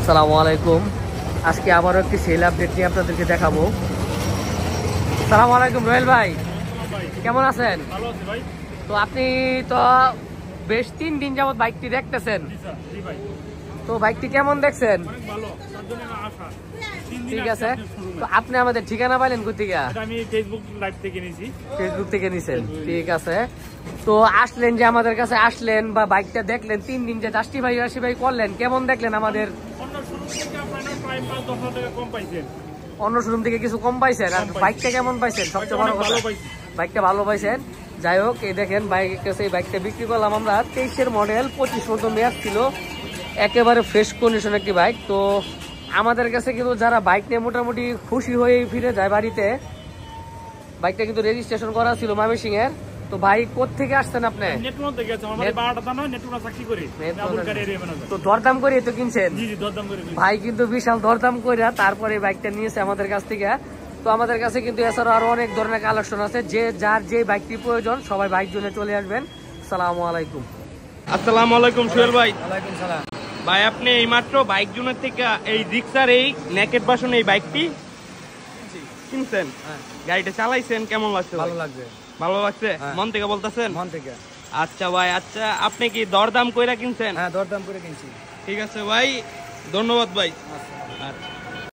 আসসালামু আলাইকুম। আজকে আবারও একটি সেল আপডেট নিয়ে আপনাদেরকে দেখাবো। আসসালামু আলাইকুম রোহেল ভাই, কেমন আছেন? তো আপনি তো বেশ 3 দিন যাবত বাইকটি দেখতেছেন, তো বাইকটি কেমন দেখছেন? ঠিক আছে, তো আপনি আমাদের ঠিকানা পাইলেন কোথেকে? আমি ফেসবুক লাইভ থেকে নিয়েছি। ফেসবুক থেকে নিছেন, ঠিক আছে। তো আসলেন যে আমাদের কাছে আসলেন বা বাইকটা দেখলেন, 3 দিন যে রাশি ভাই করলেন, কেমন দেখলেন আমাদের? অন্য শোরুম থেকে কিছু কম পাইছেন, আর বাইকটা কেমন পাইছেন? সবচেয়ে বড় কথা বাইকটা ভালো পাইছেন। যাই হোক, এই দেখেন বাইকের কাছে এই বাইকটা বিক্রি করলাম আমরা। 23-এর মডেল, 25 মতো মেয়াদ ছিল, একেবারে ফ্রেশ কন্ডিশন একটি বাইক। তো আমাদের কাছে কিন্তু যারা বাইক নিয়ে মোটামুটি খুশি হয়ে ফিরে যায় বাড়িতে, বাইকটা কিন্তু রেজিস্ট্রেশন করা ছিল ময়মনসিংহের। তো ভাই কোত্থেকে আসছেন আপনি? তো দরদাম করে তো কিনছেন ভাই, কিন্তু বিশাল দরদাম করে তারপরে বাইকটা নিয়েছে আমাদের কাছ থেকে। তো আমাদের কাছে কিন্তু এছাড়াও আরো অনেক ধরনের কালেকশন আছে, যে যার যে বাইকটি প্রয়োজন সবাই বাইক জন্য চলে আসবেন। আসসালামু আলাইকুম। আসসালামু আলাইকুম সোহেল ভাই। ওয়ালাইকুম সালাম ভাই, আপনি এইমাত্র বাইক জোনের থেকে এই রিক্সার এই নেকেট ভার্সন এই বাইকটি কিনছেন? গাড়িটা চালাইছেন, কেমন লাগছে? ভালো লাগছে। ভালো লাগছে, মন থেকে বলতেছেন? মন থেকে। আচ্ছা ভাই, আচ্ছা আপনি কি দরদাম কইরা কিনছেন? হ্যাঁ, দরদাম করে কিনছি। ঠিক আছে ভাই, ধন্যবাদ ভাই। আচ্ছা।